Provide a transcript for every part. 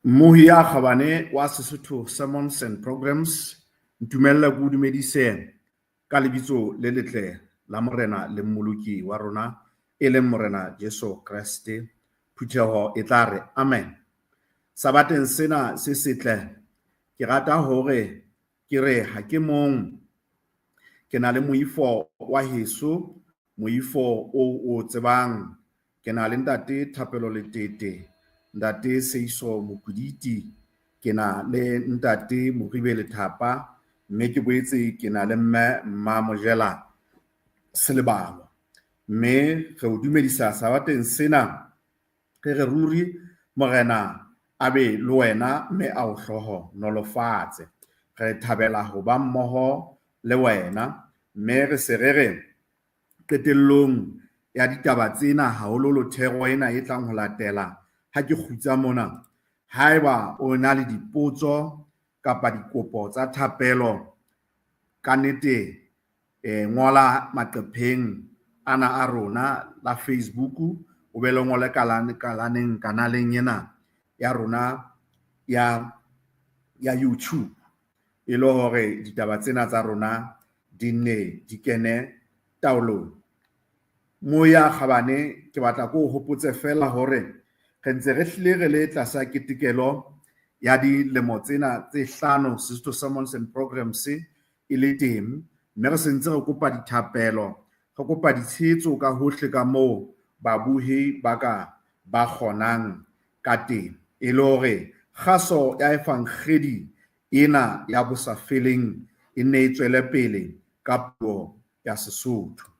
Mohia Khabane wa Sesotho Sermons and Programs ntumella go dumedise ka lebitso le letle la morena le mmoloki wa rona e leng morena Jesu Kriste phutheho e tla re amen. Sabateng sena se setle ke rata hore ke re ha ke mong ke na le moifo wa heso moifo o tsebang ke na le ntate Thapelo Letete ntate Seiso Mokuditi ke na le ntate Moribele Thapa mme ke boetse ke na le mme Mojela Selebalo mme re o dumedisa sabateng sena re ruri morena abe le wena mme a o hloho nolofatse re thabela ho ba mmoho le wena mme re se re qetellong ya ditaba tsena hahololo thero ena e tlang ho latela ha ke kgutsa mona haeba o na le dipotso kapa dikopo tsa thapelo ka nnete ngola maqepheng ana a rona la Facebook o be le ngole kanaleng ena ya rona ya YouTube e le hore ditaba tsena tsa rona di ne di kene taolong. Moya Khabane ke batla ko hopotse fela hore re ntse re hlile re le tlasa ketekelo ya dilemo tsena tse 5 Sesotho Sermons and Programs e le teng mme re sentse re kopa dithapelo re kopa ditshehetso ka hohle ka moo babuhi ba kgonang ka teng e le hore kgaso ya efangeli ena ya bosafeleng e ne e tswele pele ka puo ya Sesotho.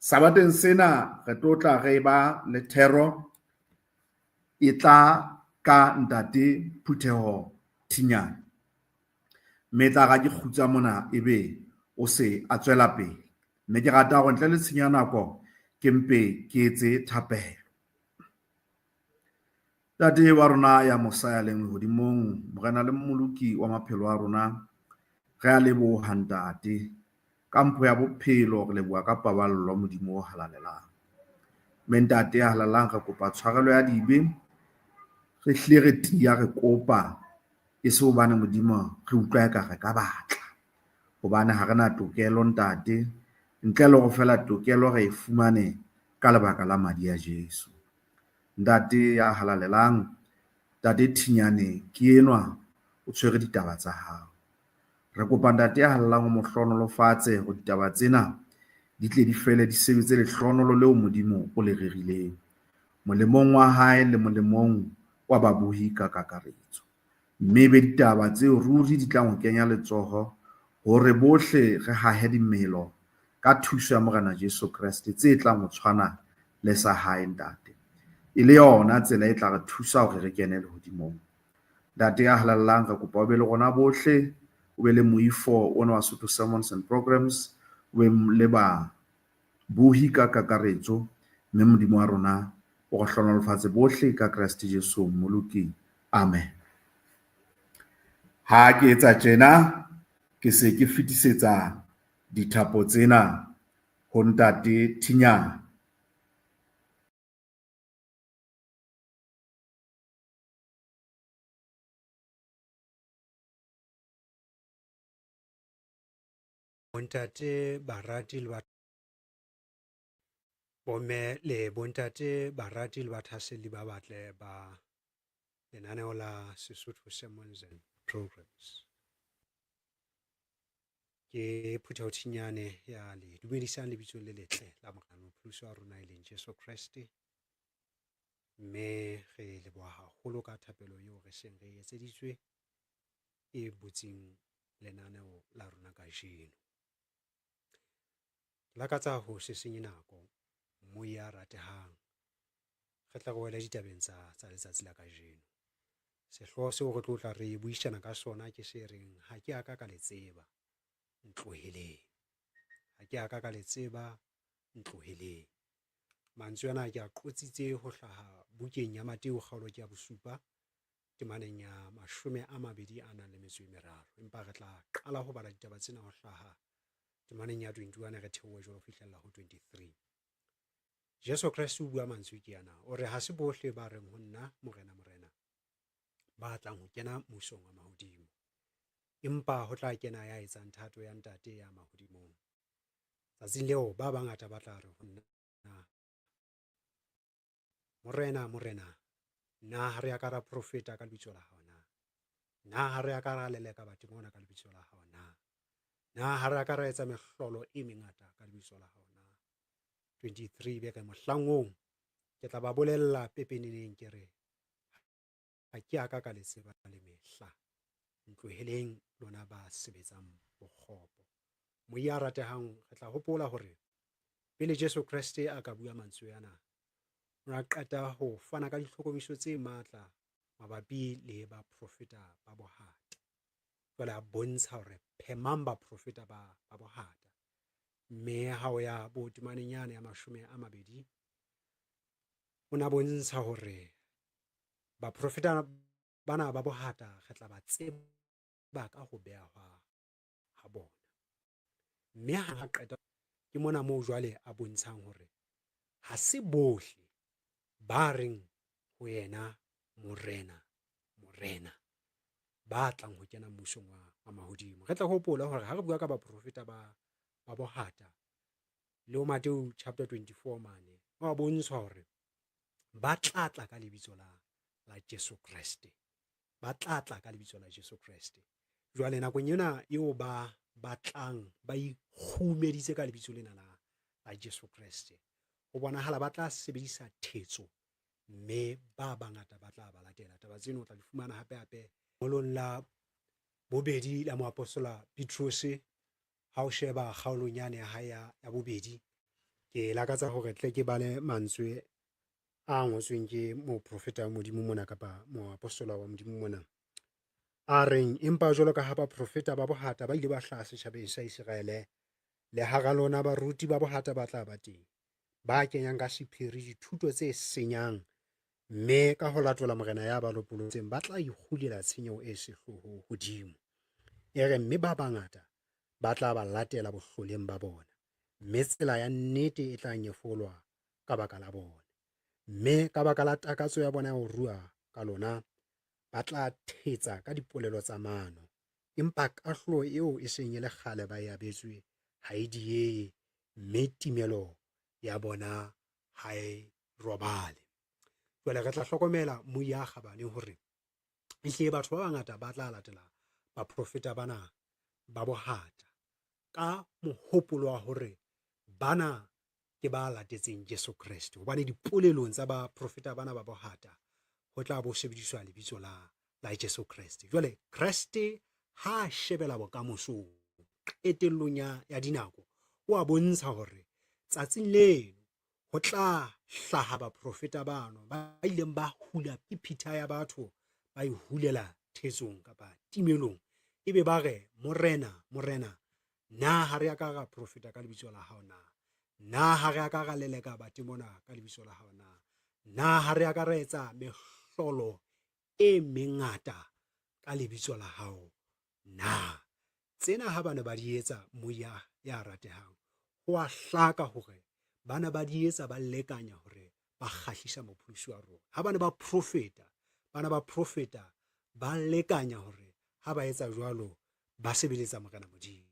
Sabateng sena re tla re ba le thero e tla ka ntate Phutheho Thinyane mme tla ga ke kgutsa mona ebe o se a tswela pele mme ke rata go ntle le tshinya nako ke mpe ke etse thapelo. Tate wa rona ya mosaya leng hodimong morena le mmoloki wa maphelo a rona re a leboha ntate ka mpho ya bophelo re leboha ka paballo modimo o halalelang mme ntate ya halalang re kopa tshwarelo ya dibe re hlile re tia re kopa e se hobane modimo re utlwa eka re ka batla hobane ha rena tokelo ntate ntle le go fela tokelo re e fumane ka lebaka la madi a Jesu. Ntate ya halalelang ntate Thinyane ke enwa o tshwere ditaba tsa hao re kopa ntate ya halalang o mohlonolofatse go ditaba tsena di tle di fele di sebetse le hlonolo leo modimo o le rerileng molemong wa hae le molemong wa babuhi ka kakaretso mme be ditaba tseo ruri di tla mo kenya letsoho hore bohle re hahe dimelo ka thuso ya morena Jesu Kriste tse tla mo tshwana le sa hae ntate e le yona tsela e tla re thusa hore re kene le hodimong. Ntate ya halalang re kopa o be le rona bohle o be le moifo ona wa Sesotho Sermons and Programs o be le ba buhi ka kakaretso mme modimo wa rona o go hlonolofatse bohle ka Kriste Jesu mmoloki amen. Ha ke etsa tjena ke se ke fetisetsa dithapo tsena ho ntate Thinyane. Bontate barati le bomme le bontate barati le bathaseli ba batle ba lenaneo la Sesotho Sermons and Programs. Ke Phutheho Thinyane ya le dumedisang lebitsong le letle la morena mopholosi wa rona e leng Jesu Kriste mme re leboha haholo ka thapelo eo re seng re etseditswe e butseng lenaneo la rona kajeno. Lakatsa ho se senye nako mo ya ratehang re tla go wela ditabeng tsa letsatsi la kajeno. Sehloho seo re tla re buishana ka sona ke se reng ha ke aka ka le tseba ntloheleng ha ke aka ka le tseba ntloheleng. Mantswe ana ke a qotsitse ho hlaha bukeng ya Mateo kgaolo ke ya bosupa temaneng ya 23 empa re tla qala ho bala ditaba tsena ho hlaha temaneng ya 21 re theohe jwalo fihlella ho 23. Jesu Kriste o bua mantswe ke yana o re ha se bohle ba reng ho nna morena ba tlang ho kena mmusong wa mahodimo. Empa ho tla kena ya etsang thato ya ntate ya mahodimong. Tsatsing leo ba bangata ba tla re ho nna, Morena, Morena, na ha re akara profeta ka lebitso la hao na? Na ha re akara leleka batho mona ka lebitso la hao na? Na ha re akara etsa mehlolo e mengata ka lebitso la hao na? 23 beke mohlang oo ke tla ba bolella pepeneneng ke re, ha ke aka ka le tseba le mehla, ntloheleng lona ba sebetsang bokgopo. Moi ya ratehang, re tla hopola hore pele Jesu Kriste a ka bua mantswe ana, o ne a qeta ho fana ka ditlhokomiso tse matla mabapi le ba profeta ba bohata. Jwale a bontsha hore phemang ba profeta ba bohata. Mme ha o ya botumanenyana ya 20, o na bontsha hore ba profeta bana ba bohata re tla ba tseba ka ho behwa ha bona. Mme ha qeta ke mona moo jwale a bontshang hore ha se bohle ba reng ho yena Morena, Morena, ba tlang ho kena mmusong wa mahodimo. Re tla hopola hore ha re bua ka ba profeta ba bohata, le ho Mateo chapter 24 mane, wa bontsha hore ba tla tla ka lebitso la Jesu Kriste. Ba tla tla ka lebitso la Jesu Kriste. Jwale nakong ena eo ba batlang ba ikgumeditse ka lebitso lena la Jesu Kriste, ho bonahala ba tla sebedisa thetso, mme ba bangata ba tla ba latela. Taba tseno o tla di fumana hape ngolong la bobedi la moapostola Petrus. Ha o sheba kgaolong yane ya hae ya bobedi, ke lakatsa hore tle ke bale mantswe a ngotsweng ke moprofeta wa Modimo mona, kapa moapostola wa Modimo mona, a reng, empa jwalo ka ha ba profeta ba bohata ba ile ba hlaha setjhabeng sa Israele, le hara lona baruti ba bohata ba tla ba teng, ba kenyang ka sephiri dithuto tse senyang, mme ka ho latola morena ya ba lopolotseng ba tla ikgulela tshenyeho e sehloho hodimo. E re mme ba bangata ba tla ba latela bohloleng ba bona, mme tsela ya nnete e tla nyefolwa ka baka la bona. Mme ka baka la takatso ya bona ya ho rua ka lona, ba tla thetsa ka dipolelo tsa mano, empa kahloho eo e seng e le kgale ba e abetswe ha e dieye, mme timelo ya bona ha e robale. Jwale re tla hlokomela moi ya kgabane hore ehlile batho ba bangata ba tla latela ba profeta bana ba bohata ka mohopolo wa hore bana ke ba latetseng Jesu Kriste, hobane dipolelong tsa ba profeta bana ba bohata ho tla bo sebediswa lebitso la Jesu Kriste. Jwale Kriste ha shebela bokamosong qetellong ya dinako, o a bontsha hore tsatsing leno ho tla hlaha ba profeta bano ba ileng ba hula pipitha ya batho, ba ihulela thetsong kapa timelong, ebe ba re, Morena, Morena, na ha re aka ra profeta ka lebitso la hao na? Na ha re aka ra leleka batho mona ka lebitso la hao na? Na ha re aka ra etsa mehlolo e mengata ka lebitso la hao na? Tsena ha bana ba di etsa, moi ya ratehang, ho a hlaka hore bana ba di etsa ba lekanya hore ba kgahlisa mopholosi wa rona. Ha bana ba profeta ba lekanya hore ha ba etsa jwalo ba sebeletsa Morena Modimo.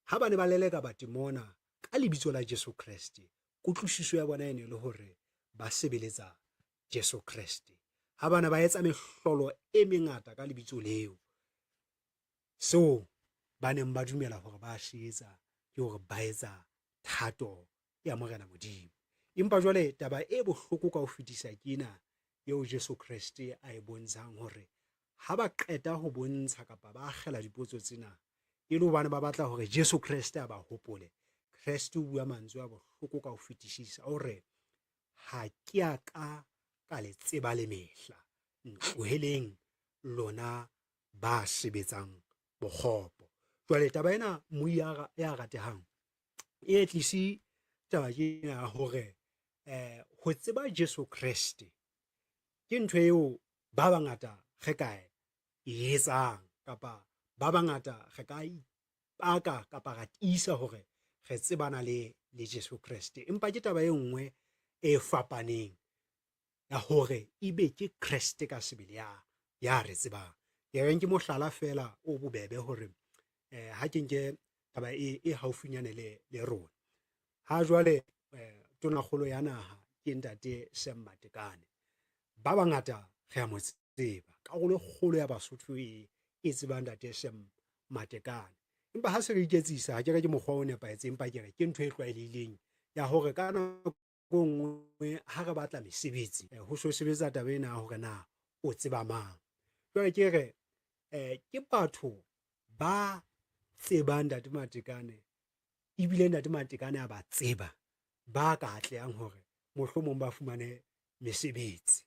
Ha ba ne ba leleka batho mona ka lebitso la Jesu Kriste, kutlwisiso ya bona e ne le hore ba sebeletsa Jesu Kriste. Ha bana ba etsa mehlolo e mengata ka lebitso leo, so ba neng ba dumela hore ba etsa ke hore ba etsa thato ya Morena Modimo. Empa jwale taba e bohloko ka ho fetisa ke ena eo Jesu Kriste a e bontshang hore ha ba qeta ho bontsha kapa ba akgela dipotso tsena, e le hobane ba batla hore Jesu Kriste a ba hopole. Kriste o bua mantswe a bohloko ka ho fetisisa hore ha ke a ka le tseba le mehla, ntloheleng lona ba sebetsang bokgopo. Jwale taba ena moi ya ratehang e tlisi taba ke ena hore ho tseba Jesu Kriste ke ntho eo ba bangata re ka e etsang, kapa ba bangata re ka ipaka kapa ra tiisa hore re tsebana le Jesu Kriste, empa ke taba e nngwe e fapaneng ya hore ebe ke Kriste ka sebele ya re tsebang. Ke reng ke mohlala fela o bobebe hore ha ke nke taba e haufinyane le rona. Ha jwale tonakgolo ya naha ke ntate Sam Matekane. Ba bangata re a mo tseba, karolo e kgolo ya Basotho e tsebang ntate Sam Matekane. Empa ha se re iketsisa, ha ke re ke mokgwa o nepahetseng, empa ke re ke ntho e tlwaelehileng ya hore ka nako nngwe ha re batla mesebetsi ho so sebetsa taba ena hore na o tseba mang. Jwale ke re ke batho ba tsebang ntate Matekane, ebile ntate Matekane a ba tseba, ba ka atlehang hore mohlomong ba fumane mesebetsi.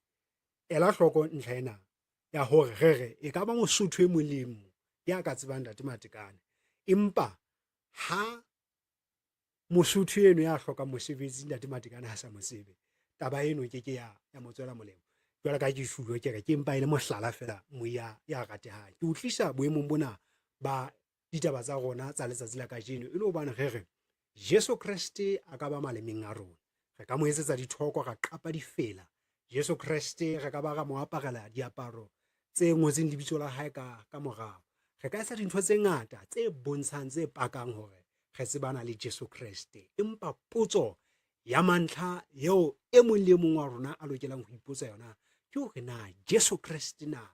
Ela hloko ntlha ena ya hore re e ka ba Mosotho e molemo ya ka tsebang ntate Matekane, empa ha Mosotho eno ya hlokang mosebetsi ntate Matekane ha sa mo tsebe, taba eno ke ya mo tswela molemo. Jwale ka ke shulo ke re ke empa ile mohlala fela moya ya ratehang. Ke utlwisa boemong bona ba ditaba tsa rona tsa letsatsi la kajeno e le hobane re Jesu Kriste a ka ba malemeng a rona, re ka mo etsetsa dithoko, ra qapa difela. Jesu Kriste re ka ba ra mo aparela diaparo tse ngotseng lebitso la hae ka morao. Re ka etsa dintho tse ngata tse bontshang, tse pakang hore re tsebana le Jesu Kriste. Empa potso ya mantlha eo e mong le mong wa rona a lokelang ho ipotsa yona ke hore na Jesu Kriste na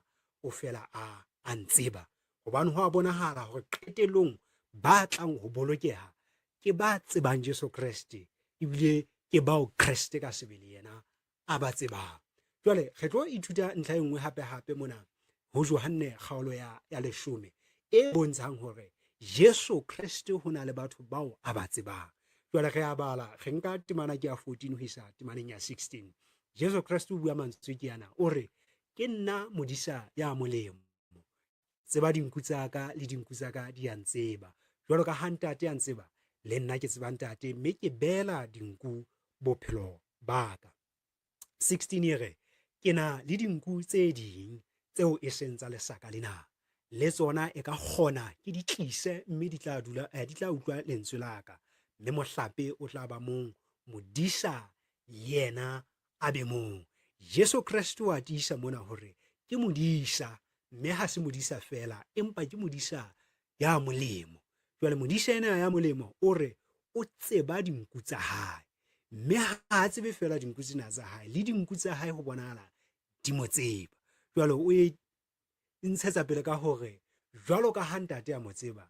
o fela a ntseba? Hobane ho a bonahala hore qetellong ba tlang ho bolokeha ke ba tsebang Jesu Kriste, ebile ke bao Kriste ka sebele yena a ba tsebang. Jwale re tlo ithuta ntlha e nngwe hape mona ho Johanne kgaolo ya 10 e bontshang hore Jesu Kriste ho na le batho bao a ba tsebang. Jwale re a bala, re nka temana ke ya 14 ho isa temaneng ya 16. Jesu Kriste o bua mantswe ke yana, o re ke nna modisa ya molemo, tseba dinku tsa ka le dinku tsa ka di a ntseba, jwalo ka ha ntate a ntseba le nna ke tseba ntate, mme ke bela dinku bophelo ba ka. 16 e re ke na le dinku tse ding tseo e seng tsa lesaka lena, le tsona e ka kgona ke di tlise, mme di tla utlwa lentswe la ka, mme mohlape o tla ba mong, modisa yena a be mong. Jesu Kriste wa tiisa mona hore ke modisa, mme ha se modisa fela, empa ke modisa ya molemo. Jwale modisa ena ya molemo o re o tseba dinku tsa hae, mme ha a tsebe fela dinku tsena tsa hae, le dinku tsa hae ho bonahala di mo tseba. Jwale o e ntshetsa pele ka hore jwalo ka ha ntate a mo tseba,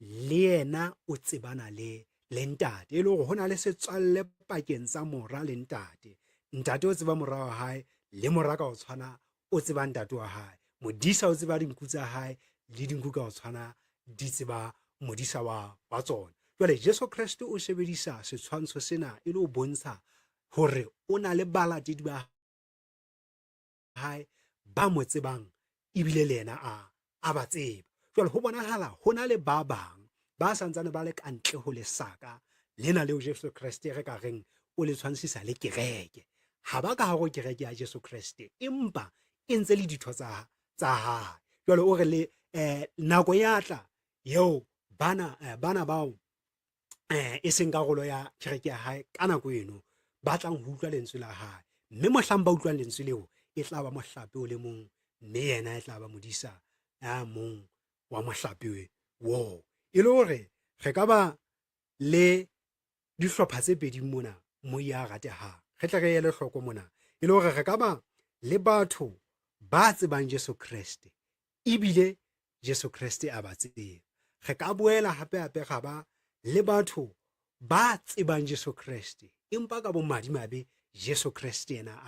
le yena o tsebana le ntate, e le hore ho na le setswalle pakeng tsa mora le ntate. Ntate o tseba mora wa hae, le mora ka ho tshwana o tseba ntate wa hae. Modisa o tseba dinku tsa hae, le dinku ka ho tshwana di tseba modisa wa tsona. Jwale Jesu Kriste o sebedisa setshwantsho sena e le ho bontsha hore o na le balatedi ba hae ba mo tsebang, ebile le yena a ba tseba. Jwale ho bonahala ho na le ba bang ba santsane ba le kantle ho lesaka lena leo Jesu Kriste re ka reng o le tshwantsisa le kereke. Ha ba ka hare kereke ya Jesu Kriste, empa e ntse le ditho tsa hae. Jwale o re le nako ya tla eo bana bao e seng karolo ya kereke ya hae ka nako eno ba tlang ho utlwa lentswe la hae, mme mohlang ba utlwang lentswe leo e tla ba mohlape o le mong, mme yena e tla ba modisa ya mong wa mohlape wo. E le hore re ka ba le dihlopha tse pedi mona mo ya ratehang. Re tle re ele hloko mona, e le hore re ka ba le batho ba tsebang Jesu Kriste, ebile Jesu Kriste a ba tseba. Re ka boela hape ga ba le batho ba tsebang Jesu Kriste, empa ka bomadimabe Jesu Kriste yena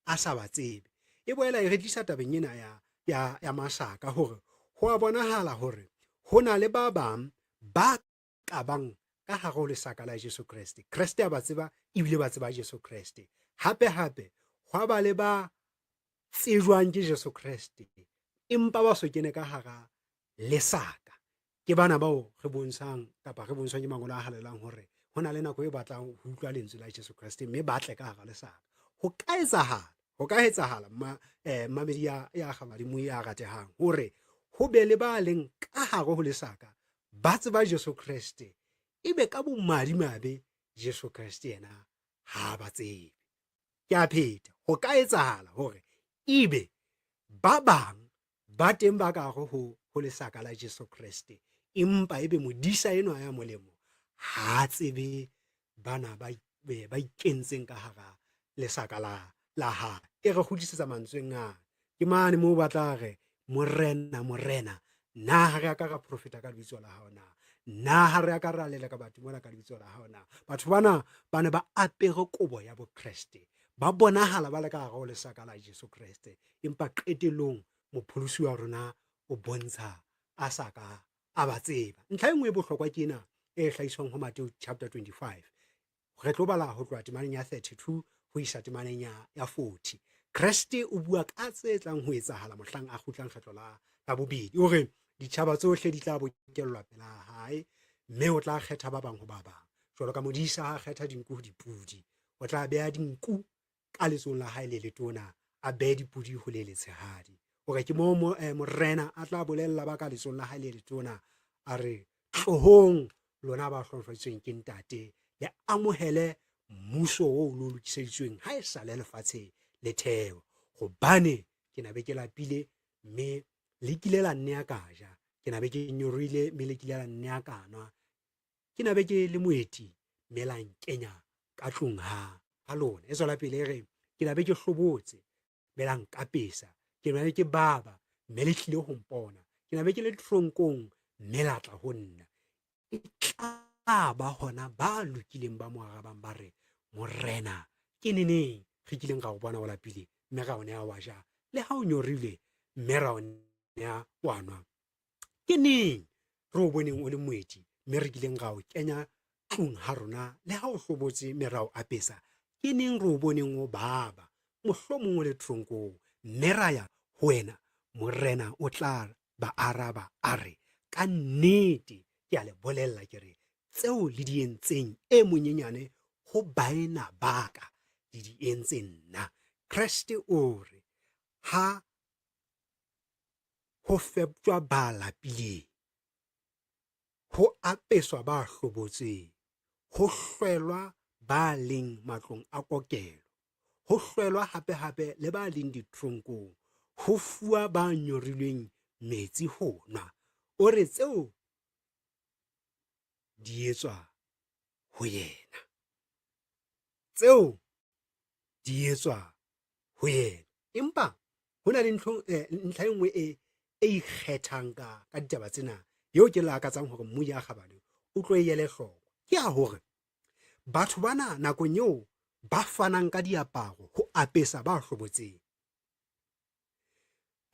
a sa ba tsebe. E boela e re tlisa tabeng ena ya masaka hore ho a bonahala hore ho na le ba bang ba ka bang ka hare ho lesaka la Jesu Kriste. Kriste a ba tseba, ebile ba tseba Jesu Kriste. Hape ho a ba le ba tsejwang ke Jesu Kriste, empa ba so kene ka hara lesaka. Ke bana bao re bontshang ke mangolo a halelang hore ho na le nako e batlang ho utlwa lentswe la Jesu Kriste, mme ba tle ka hara lesaka. Ho ka etsahala mamedi ya kgamadimo ya ratehang hore ho be le ba leng ka hare ho lesaka ba tseba Jesu Kriste, ebe ka bomadimabe Jesu Kriste yena ha ba tsebe. Ke a pheta, ho ka etsahala hore ebe ba bang ba teng ba ka ho lesaka la Jesu Kriste, empa ebe modisa enwa ya molemo ha tsebe bana ba ikentseng ka hara lesaka la hae. E re kgutlisetsa mantsweng a ke mane moo ba tla re morena, na ha re a ka ra profeta ka lebitso la hao na ha re a ka ra leleka batho mona ka lebitso la hao na. Batho bana ba ne ba apere kobo ya bokreste, ba bonahala ba le ka hara ho lesaka la Jesu Kriste, empa qetellong mopholosi wa rona o bontsha a sa ka a ba tseba. Ntlha e nngwe e bohlokwa ke ena e hlahiswang ho Mateo chapter 25. Re tlo bala ho tloha temaneng ya 32 ho isa temaneng ya 40. Kreste o bua ka tse tlang ho etsahala mohlang a kgutlang kgetlo la bobedi, hore ditjhaba tsohle di tla bokellwa pela hae, mme o tla kgetha ba bang ho ba bang. Jwalo ka modisa ha kgetha dinku ho dipudi, o tla beha dinku ka letsong la hae le letona, a behe dipudi ho le letshehadi. Hore ke moo morena a tla bolella ba ka letsong la hae le letona, a re tlohong lona ba hlohlofaditsweng ke ntate, le amohele mmuso o lo lokiseditsweng ha e sa le lefatshe le theo. Hobane ke na be ke lapile mme le kile la nne ka ja, ke na be ke nyorile mme le kile la nne ka nwa, ke na be ke le moeti mme la nkenya ka tlung ha lona. E tswela pele e re ke na be ke hlobotse mme la nkapesa, ke na be ke baba mme le tlile ho mpona, ke na be ke le tronkong mme la tla ho nna. E tla ba hona ba lokileng ba mo arabang ba re, morena ke neneng re kileng ra o bona o lapile mme ra o neha wa ja, le ha o nyorile mme ra o neha wa nwa? Ke neng re o boneng o le moeti mme re kileng ra o kenya tlung ha rona, le ha o hlobotse mme ra o apesa? Ke neng re o boneng o baba, mohlomong o le tronkong mme ra ya ho wena? Morena o tla ba araba a re, ka nnete ke a le bolella ke re, tseo le di entseng e monyenyane ho baena ba ka le di entseng nna. Kreste o re ha ho fepjwa ba lapileng, ho apeswa ba hlobotseng, ho hlwelwa ba leng matlong a kokelo, ho hlwelwa hape le ba leng ditronkong, ho fuwa ba nyorilweng metsi ho nwa. O re tseo di etswa ho yena, tseo di etswa ho yena. Empa ho na le ntlha e nngwe e ikgethang ka ditaba tsena, eo ke lakatsang hore mmui a kgabane o tlo e ele hloko. Ke ya hore batho bana nakong eo ba fanang ka diaparo ho apesa ba hlobotseng,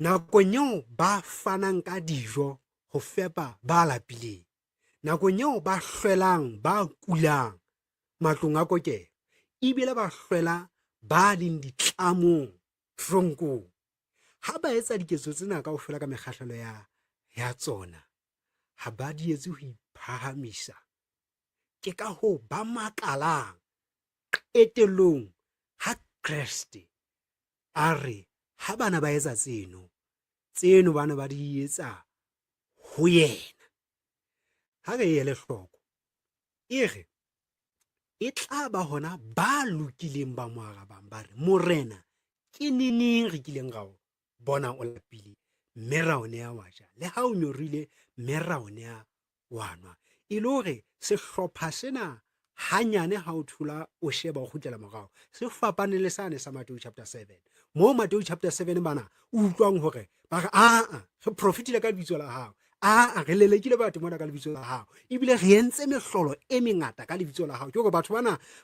nakong eo ba fanang ka dijo ho fepa ba lapileng, nakong eo ba hlwelang ba kulang matlong a kokelo, ebile ba hlwela ba leng ditlamong tronkong. Ha ba etsa diketso tsena kaofela ka mekgahlelo ya tsona, ha ba di etse ho iphahamisa. Ke ka hoo ba makalang qetellong ha Kreste a re ha bana ba etsa tseno bana ba di etsa ho yena. Ha re ele hloko, e re e tla ba hona ba lokileng ba mo arabang ba re, morena ke neneng re kileng ra o bona o lapile mme ra o neha wa ja, le ha o nyorile mme ra o neha wa nwa? E le hore sehlopha sena hanyane ha o thola o sheba o kgutlela morao, se fapane le sane sa Mateo chapter 7. Mo Mateo chapter 7 bana o utlwang hore ba re re profetile ka lebitso la hao, re lelekile batho mona ka lebitso la hao, ebile re entse mehlolo e mengata ka lebitso la hao. Ke hore batho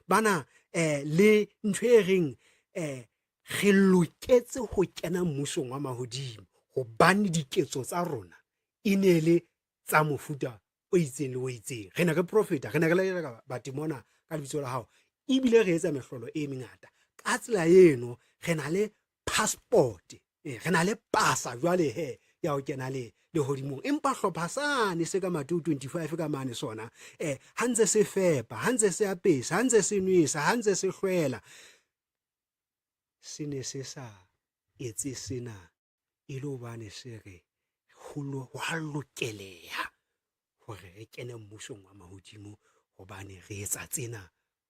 bana le ntho e reng re loketse ho kena mmusong wa mahodimo, hobane diketso tsa rona e ne le tsa mofuta o itseng le o itseng. Re ne re profeta, re ne re lelela batho mona ka lebitso la hao, ebile re etsa mehlolo e mengata. Ka tsela eno re na le passport, re na le pasa jwale ya ho kena le hodimong. Empa hlopha sane se ka Mateo 25 ka mane sona ha ntse se fepa, ha ntse se apesa, ha ntse se nwesa, ha ntse se hlwela, se ne se sa etse sena e le hobane se re hwa lokeleha hore re kene mmusong wa mahodimo, hobane re etsa tsena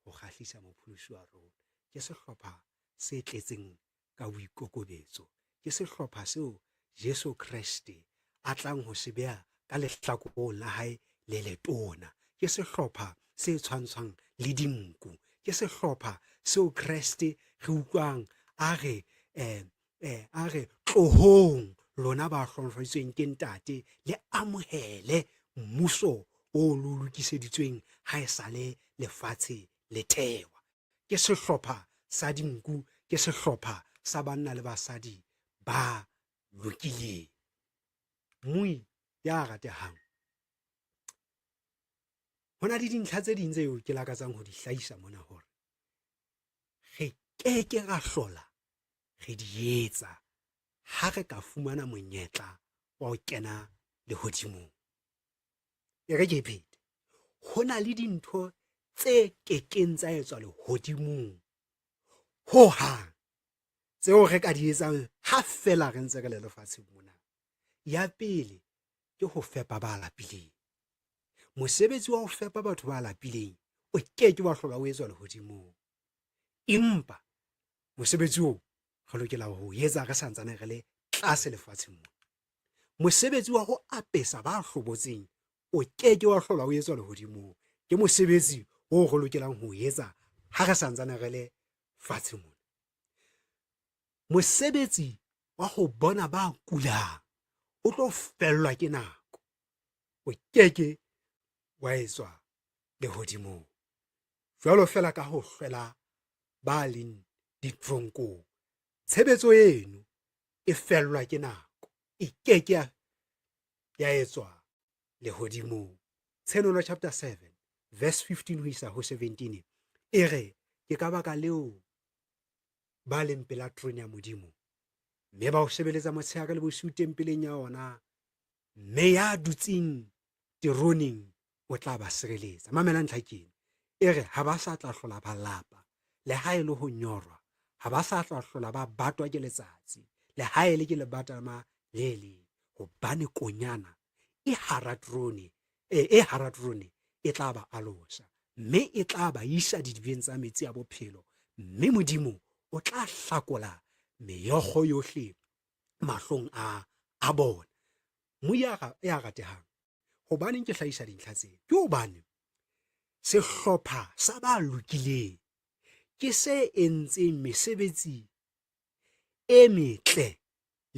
ho kgahlisa mopholosi wa rona. Ke sehlopha se tletseng ka boikokobetso, ke sehlopha seo Jesu Kriste a tlang ho se beha ka lehlakoreng la hae le letona. Ke sehlopha se tshwantshwang le dinku, ke sehlopha seo Kriste re utlwang a re tlohong lona ba hlomphisitsweng ke ntate le amohele mmuso o lokiseditsweng ha e sale lefatshe le thewa. Ke sehlopha sa dinku, ke sehlopha sa banna le basadi ba lokileng. Mui ya ratehang, ho na le dintlha tse ding tseo ke lakatsang ho di hlahisa mona hore re ke ra hlola re di etsa ha re ka fumana monyetla wa ho kena lehodimong. E re ke phete, ho na le dintho tse kekeng tsa etswa lehodimong ho hang, tseo re ka di etsang ha fela re ntse re le lefatsheng mona. Ya pele ke ho fepa ba lapileng. Mosebetsi wa ho fepa batho ba lapileng o ke wa hlola o etswa lehodimong, empa mosebetsi oo re lokela ho etsa re santsane re le tlase lefatsheng mona. Mosebetsi wa ho apesa ba hlobotseng o ke wa hlola o etswa lehodimong, ke mosebetsi o re lokelang ho etsa ha re santsane re le fatshe mona. Mosebetsi wa ho bona ba kulang o tlo fellwa ke nako, o ke wa etswa lehodimong. Jwalo fela ka ho hlwela ba leng ditronkong, tshebetso eno e fellwa ke nako, e ke ya etswa lehodimong. Tshenono chapter 7 verse 15 ho isa ho 17 e re, ke ka baka leo ba leng pela trone ya Modimo, mme ba o sebeletsa motshehare le bosiu tempeleng ya ona, mme ya dutseng teroneng o tla ba sireletsa. Mamela ntlha kena, e re ha ba sa tla hlola ba lapa, le ha e le ho nyorwa, ha ba sa tla hlola ba batwa ke letsatsi, le ha e le ke lebatama le leng, hobane konyana e hara trone e tla ba alosa, mme e tla ba isa didibeng tsa metsi a bophelo, mme Modimo o tla hlakola meokgo yohle mahlong a bona. Moya ya ratehang, hobaneng ke hlahisa dintlha tsena? Ke hobane sehlopha sa ba lokileng ke se entseng mesebetsi e metle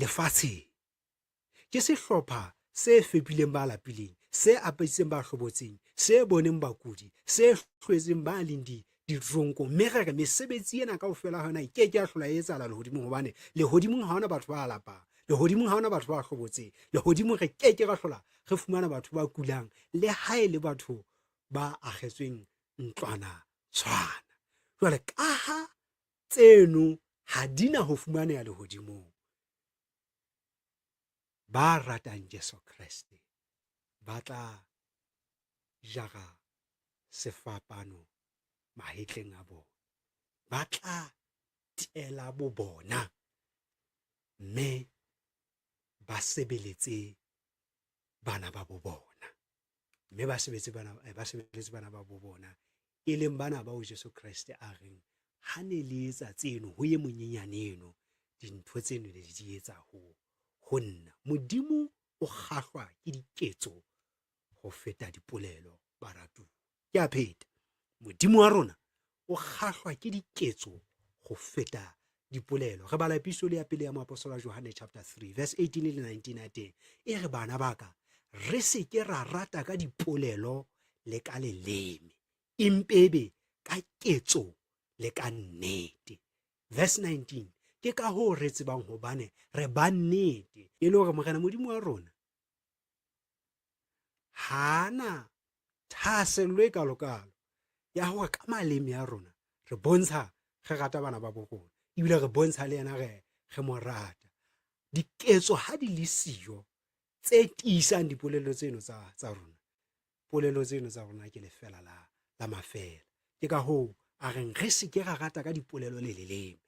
lefatsheng, ke sehlopha se fepileng ba lapileng, se apesitseng ba hlobotseng, se boneng bakudi, se hlwetseng ba leng ditronko. Mme re re mesebetsi ena kaofela ha yona e ke a hlola e etsahala lehodimong, hobane lehodimong ha hona batho ba lapang, lehodimong ha hona batho ba hlobotseng, lehodimong re ke ra hlola re fumana batho ba kulang, le ha e le batho ba akgetsweng ntlwana tshwana. Jwale ka ha tseno ha di na ho fumaneha lehodimong, ba ratang Jesu Kriste ba tla jara sefapano mahetleng a bona, ba tla tela bo bona, mme ba sebeletse bana ba bo bona, mme ba sebeletse bana ba bo bona, e leng bana ba o Jesu Kriste a reng ha ne le etsa tseno ho ye monyenyane eno, dintho tseno le di etsa ho nna. Modimo o kgahlwa ke diketso ho feta dipolelo baratuwa. Ke a pheta, Modimo wa rona o kgahlwa ke diketso ho feta dipolelo. Re bala episode ya pele ya moapostola Johane chapter 3 verse 18 le 19 a teng, e re bana baka, re se ke ra rata ka dipolelo le ka leleme, impebe ka ketso le ka nnete. Verse 19, ke ka hoo re tsebang hobane re ba nnete, e le hore Morena Modimo wa rona hana thahasello e kalokalo ya hore ka maleme ya rona re bontsha re rata bana ba bo rona, ebile re bontsha le yena re mo rata. Diketso ha di le siyo tse tiisang dipolelo tseno tsa rona, polelo tseno tsa rona ke lefela la mafela. Ke ka hoo a reng re se ke ra rata ka dipolelo le leleme,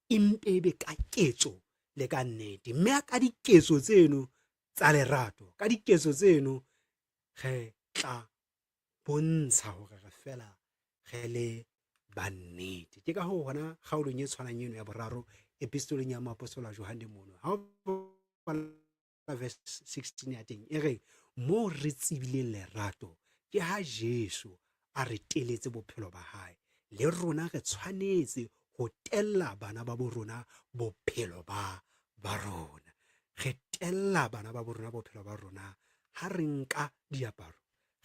impebe ka ketso le ka nnete. Mme ka diketso tseno tsa lerato, ka diketso tseno re tla bontsha hore re fela re le bannete. Ke ka hoo hona kgaolong e tshwanang eno ya boraro epistoleng ya moapostola Johane mono ha verse 16 ya teng e re mo re tsibileng lerato ke ha Jesu a re teletse bophelo ba hae, le rona re tshwanetse ho tella bana ba bo rona bophelo ba rona. Re tella bana ba bo rona bophelo ba rona ha re nka diaparo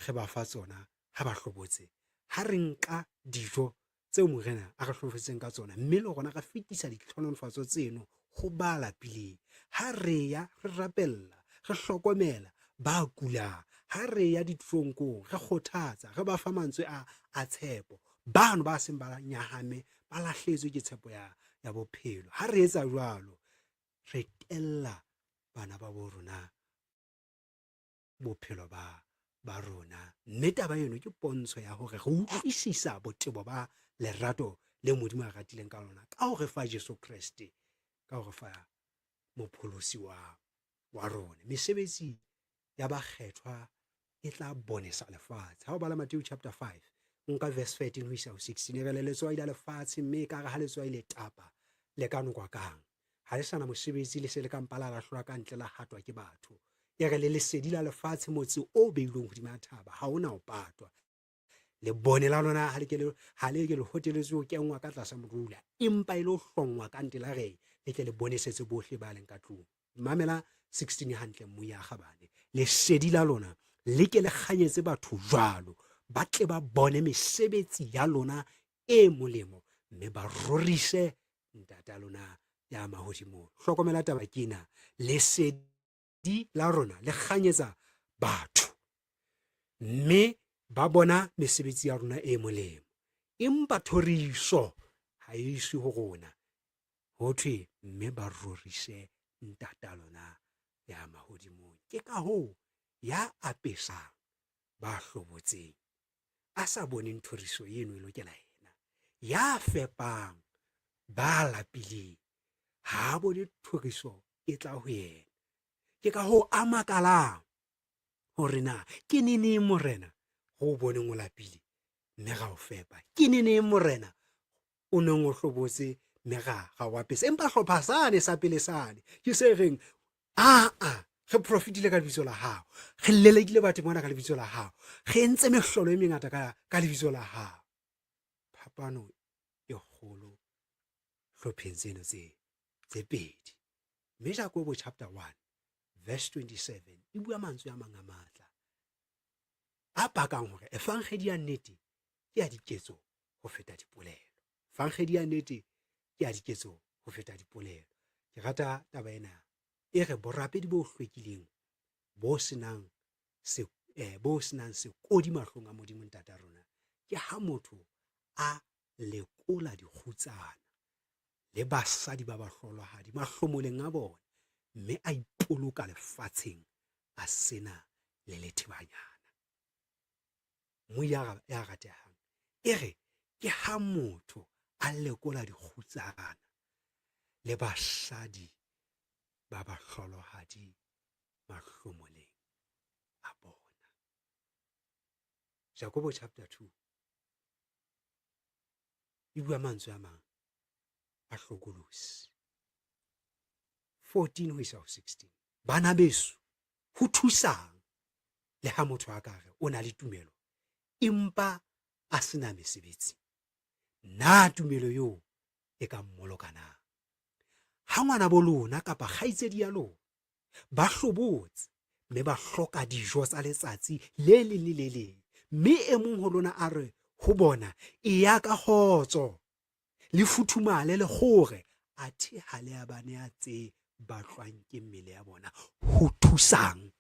re ba fa tsona ha ba hlobotse, ha re nka dijo tseo morena a re hlofetseng ka tsona, mme le gona ga fetisa ditlhonolofatso tseno go ba lapileng, ha re ya re rapella re hlokomela ba kulang, ha re ya ditronkong re kgothatsa re ba fa mantswe a tshepo bano ba seng ba nyahame ba lahlehetswe ke tshepo ya bophelo. Ha re etsa jwalo re tella bana ba bo rona bophelo ba rona, mme taba eno ke pontsho ya hore re utlwisisa botebo ba lerato le Modimo a ratileng ka lona ka ho re fa Jesu Kriste, ka ho re fa mopholosi wa rona. Mesebetsi ya bakgethwa e tla bonesa lefatshe. Ha o bala Matthew chapter 5 nka verse 13 ho isa ho 16 e re le letswai la lefatshe, mme ka ha letswai le tapa le ka nokwa kang, ha le sana mosebetsi le se le ka mpala la hlwa ka ntle la hatwa ke batho. E re le lesedi la lefatshe, motse o beilweng hodima thaba ha ona ho patwa. Le bone la lona ha le ke le hoteletswe ho kenngwa ka tlasa morula, empa ile ho hlongwa ka ntle la re le ke le bonesetse bohle ba leng ka tlung. Mamela 16 hantle mo ya kgabane, lesedi la lona le ke le kganyetse batho jwalo ba tle ba bone mesebetsi ya lona e molemo, mme ba rorise ntata lona ya mahodimo. Hlokomela taba kena, lesedi la rona le kganyetsa batho, mme ba bona mesebetsi ya rona e molemo, empa thoriso ha e iswe ho rona, ho thwe mme ba rorise ntata lona ya mahodimo. Ke ka hoo ya apesang ba hlobotseng a sa boneng thoriso eno e lokela yena, ya fepang ba lapileng ha bone thoriso e tla ho yena. Ke ka hoo a makalang hore na ke neng morena go boneng o lapile mme ga o fepa, ke neng morena o neng o hlobotse mme ga o apesa, empa hlopha sane sa pele sane ke se reng re profitile ka lebitso la hao, re lelekile batho mona ka lebitso la hao, re entse mehlolo e mengata ka lebitso la hao. Phapano e kgolo hlopheng tseno tse pedi. Mme Jakobo chapter 1 verse 27 e bua mantswe a mang a matla a pakang hore efangedi ya nnete ke ya diketso ho feta dipolelo. Efangedi ya nnete ke ya diketso ho feta dipolelo. Ke rata taba ena e re borapedi bo hlwekileng bo senang sekodi mahlong a Modimo ntata rona ke ha motho a lekola dikgutsana le basadi ba bahlolohadi mahlomoleng a bona, mme a ipoloka lefatsheng a sena le lethebanyana. Mo ya ratehang e re ke ha motho a lekola dikgutsana le basadi ba bahlolohadi mahlomoleng a bona. Jakobo chapter 2 e bua mantswe a mang a hlokolosi. 14 ho isa ho 16, bana beso ho thusang le ha motho a kare o na le tumelo empa a sena mesebetsi, na tumelo eo e ka mmoloka na? Ha ngwana bo lona kapa kgaitsedi ya lona ba hlobotse mme ba hloka dijo tsa letsatsi le leng le le leng, mme e mong ho lona a re ho bona e ya ka kgotso le futhumale le kgore, athe ha le a bane a tse batlwang ke mmele ya bona ho thusang.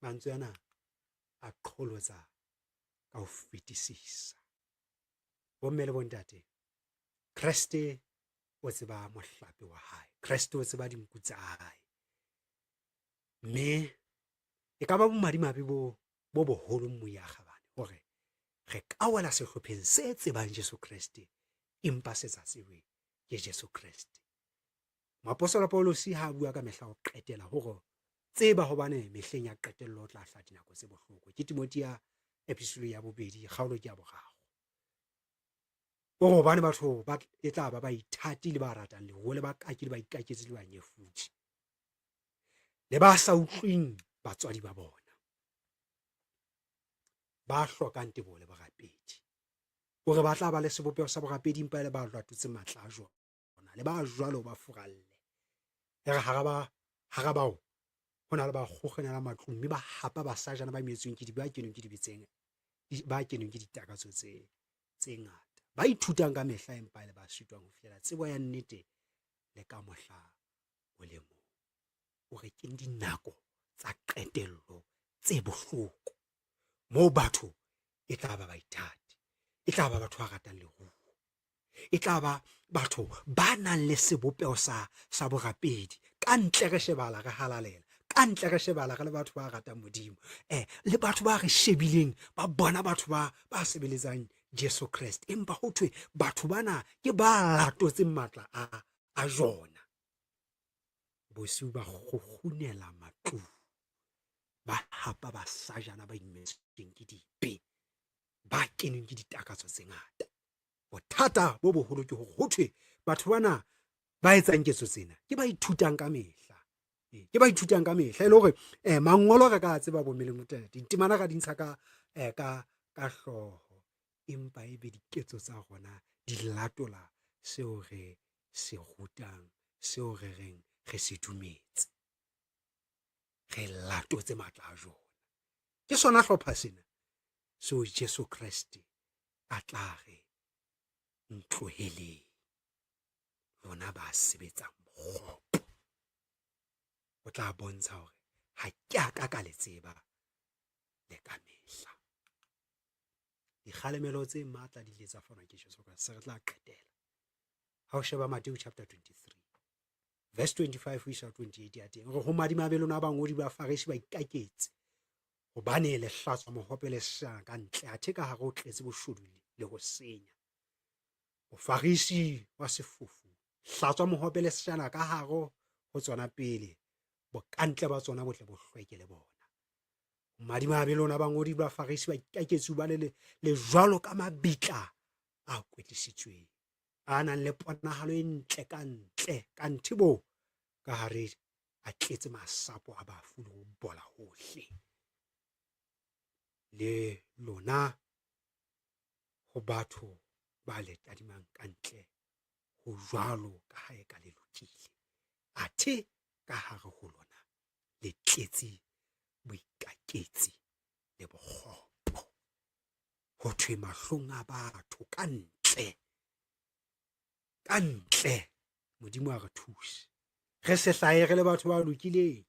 Mantswe ana a qholotsa ka ho fetisisa. Bomme le bontate, Kreste o tseba mohlape wa hae, Kreste o tseba dinku tsa hae, mme e ka ba bomadimabe bo boholo moya kgabane hore re ka wela sehlopheng se tsebang Jesu Kreste empa se sa tsebe ke Jesu Kreste. Moapostolo Paulus ha bua ka mehla o qetela hore tseba hobane mehleng ya qetello o tla hla dinako tse bohloko. Ke Timothea episode ya 2 kgaolo ke ya 3. o gobane batho ba e tla ba ithati le ba ratang leruo le ba kaki le ba ikaketse le ba nyefutse le ba sa utlwing batswadi ba bona, ba hlokang teboho le borapedi, hore ba tla ba le sebopego sa borapedi empa le ba latotse matla a jona le ba jwalo ba furalle. E re hara bao ho na le ba kgokgenela matlung mme ba hapa basajana ba imetsweng ke ba kenweng ke dibetseng, ba kenweng ke ditakatso tse ngata, ba ithutang ka mehla empa le ba sitwang ho fihlella tsebo ya nnete le ka mohla o le mong. O re ke dinako tsa qetello tse bohloko moo batho e tla ba baithati, e tla ba batho ba ratang leruo, e tla ba batho ba nang le sebopeho sa borapedi. Ka ntle re shebahala re halalela, ka ntle re shebahala re le batho ba ratang Modimo, le batho ba re shebileng ba bona batho ba sebeletsang Jesu Kriste, empa ho thwe batho bana ke ba latotseng matla a jona. Bosiu ba kgukgunela matlung, ba hapa basajana ba imetsweng ke dipe, ba kenweng ke ditakatso tse ngata. Bothata bo boholo ke hore ho thwe batho bana ba etsang ketso tsena ke ba ithutang ka mehla, ke ba ithutang ka mehla, e le hore mangolo re ka tseba bo meleng ditemana ka dintsha ka hlooho, empa ebe diketso tsa rona di latola seo re se rutang, seo re reng re se dumetse, re latotse matla a jona. Ke sona hlopha sena seo Jesu Kriste a tla re ntloheleng, lona ba sebetsang bokgopo. O tla bontsha hore ha ke a ka le tseba le ka mehla. Dikgalemelo tse matla di ile tsa fanwa ke Jesu Kriste. Se re tla qetela ha o sheba Matthew chapter 23 verse 25 ho isa 28 ya teng, re ho madimabe lona bangodi ba Farisi ba ikaketse, hobane le hlatswa mohope le sejana ka ntle, athe ka hare ho tletse boshodu le ho senya. Mofarisi wa sefofu, hlatswa mohope le sejana ka hare ho tsona pele, bokantle ba tsona botle bo hlweke le bona. Madimabe lona bangodi ba Farisi ba ikaketse ba le jwalo ka mabitla a kwetlisitsweng, a nang le ponahalo e ntle ka ntle, kanthe bo ka hare a tletse masapo a bafu le ho bola hohle. Le lona ho batho ba le tadimang ka ntle ho jwalo ka ha e ka le lokile, athe ka hare ho lona le tletse boikaketsi le bokgopo. Ho thwe mahlong a batho ka ntle, Modimo a re thuse, re se hlahe re le batho ba lokileng,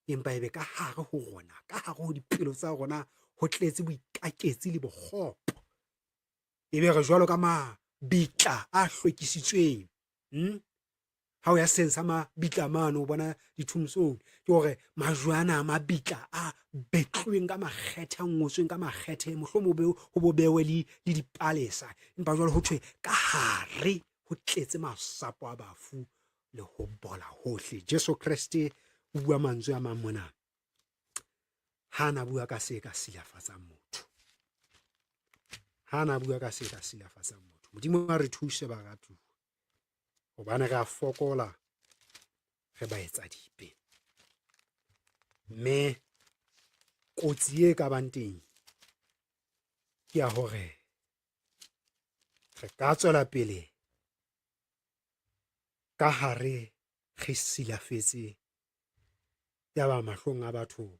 empa ebe ka hare ho rona, ka hare ho dipelo tsa rona ho tletse boikaketsi le bokgopo. Ebe re jwalo ka mabitla a hlwekisitsweng. Ha o ya seng sa mabitla mane o bona dithomsong, ke hore majwana a mabitla a betlweng ka makgethe, a ngotsweng ka makgethe, mohlomong ho bo bewe le dipalesa, empa jwale ho thwe ka hare ho tletse masapo a bafu le ho bola hohle. Jesu Kriste o bua mantswe a mang mona, ha na bua ka se ka silafatsang motho, ha na bua ka se ka silafatsang motho. Modimo a re thuse baratuwa, hobane re a fokola re ba etsa dipe, mme kotsi e ka bang teng ke ya hore re ka tswela pele ka hare re silafetse, ya ba mahlong a batho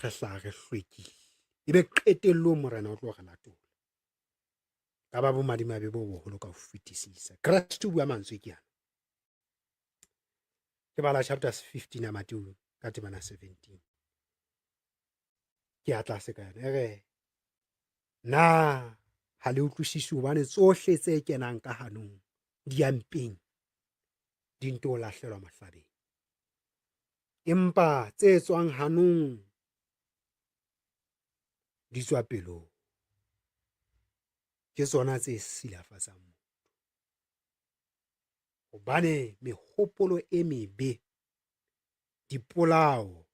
re hlaha re hlwekile, ebe qetellong morena o tlo re latola, ka ba bo madimabe bo boholo ka ho fetisisa. Kriste o bua mantswe ke yana, ke bala chapter 15 ya Matthew ka temana 17, ke a tlase ka yana, re na ha le utlwisisi hobane tsohle tse kenang ka hanong di ya mpeng di nto lahlelwa mahlabeng, empa tse tswang hanong di tswa pelong, ke tsona tse silafatsang motho. Hobane mehopolo e mebe, dipolao,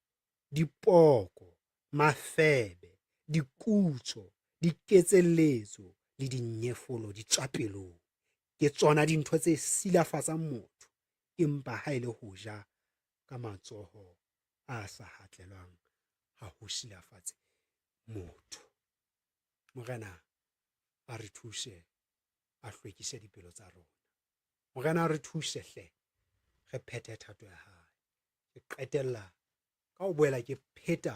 dipoko, mafebe, dikutso, diketselletso, le dinyefolo di tswa pelong. Ke tsona dintho tse silafatsang motho, empa ha e le ho ja ka matsoho a sa hatlelwang ha ho silafatse motho. Morena a re thuse, a hlwekise dipelo tsa rona. Morena a re thuse hle, re phethe thato ya hae. Ke qetella ka ho boela ke pheta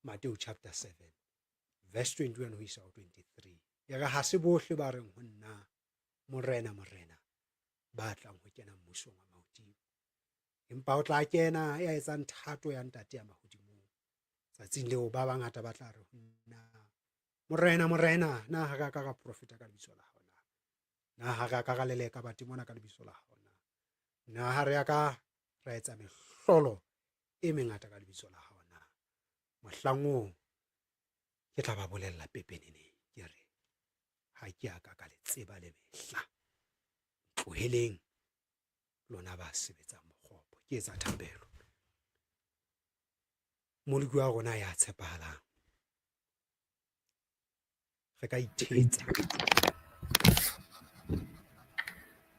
Mateo chapter 7 verse 21 ho isa ho 23. Ya re ha se bohle ba reng ho nna, Morena, Morena, ba tlang ho kena mmusong wa mahodimo, empa o tla kena ya etsang thato ya ntate ya mahodimong. Tsatsing leo ba bangata ba tla re ho nna, Morena, Morena, na ha ka ka profeta ka lebitso la hao na? Na ha ka ka leleka batho mona ka lebitso la hao na? Na ha re ya ka ra etsa mehlolo e mengata ka lebitso la hao na? Mohlang oo ke tla ba bolella pepeneneng ke re, ha ke a ka le tseba le mehla. Tloheleng lona ba sebetsang mokgopo. Ke etsa thapelo. Moleki wa rona ya tshepahalang, re ka ithetsa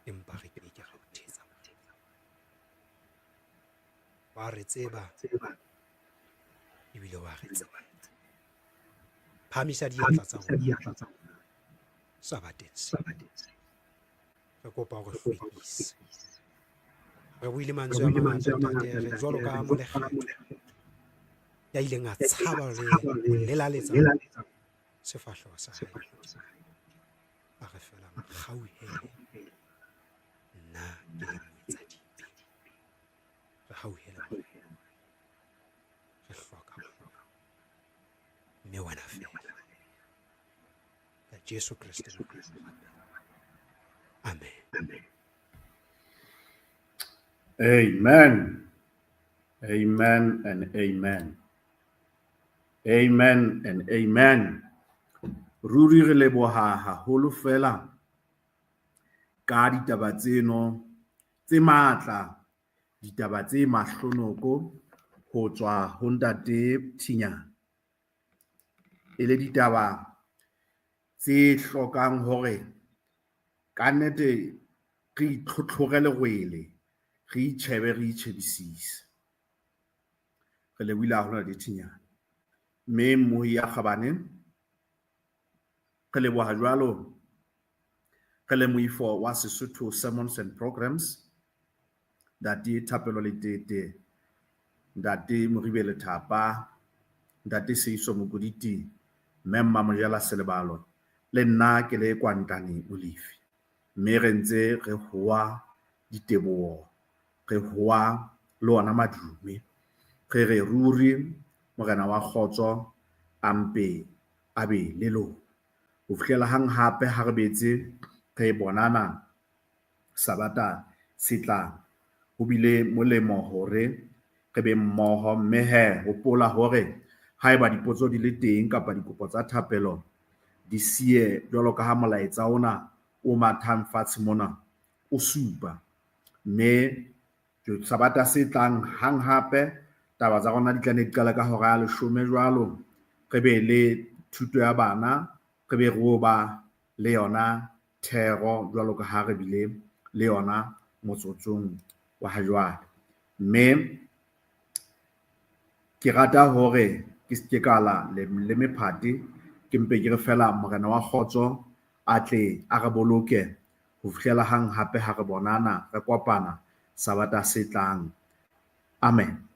empa re ke ra o thetsa. Wa re tseba ebile wa re tseba. Phamisa diatla tsa rona sabateng se. Re kopa hore hlwekise. Re buile mantswe a mangata ntate, re jwalo ka molekgetho ya ileng a tshaba le ho lelaletsa sefahleho sa hae. A re felang kgauhele, nna ke le moetsadipe. Re hauhele Morena, re hloka wena, mme wena fela. Ka Jesu Kriste. Amen. Amen. Amen and amen. Amen and amen. Ruri re leboha haholo fela ka ditaba tseno tse matla, ditaba tse mahlonoko ho tswa ho ntate Thinyana. E le ditaba tse hlokang hore ka nnete re itlhotlhore lerwele, re itjhebe, re itjhebisise. Re lebohile haholo ntate Thinyana. Mme mmohi ya Kgabane, re leboha jwalo re le moifo wa Sesotho Sermons and Programs, Ntate Thapelo Letete, Ntate Moribele Thapa, Ntate Seiso Mokoditi, Memma Mojela Selebalo, le nna ke le Kwantane Olifi. Mme re ntse re hoa diteboho, re hoa le ona madume, re re ruri Morena wa kgotso a mpe a be le lona. Ho fihlela hang hape ha re betse re bonana Sabata se tlang, ho bile molemo hore re be mmoho, mme he hopola hore haeba dipotso di le teng kapa dikopo tsa thapelo di siye jwalo ka ha molaetsa ona o mathang fatshe mona o supa. Mme Sabata se tlang hang hape taba tsa rona di tla ne di qala ka hora ya 10 jwalo, re be le thuto ya bana, re be re ba le yona thero jwalo ka ha re bile le yona motsotsong wa ha jwale. Mme ke rata hore ke se kala le mephati, ke mpe ke re fela Morena wa kgotso a tle a re boloke ho fihlela hang hape ha re bonana, re kopana Sabata se tlang. Amen.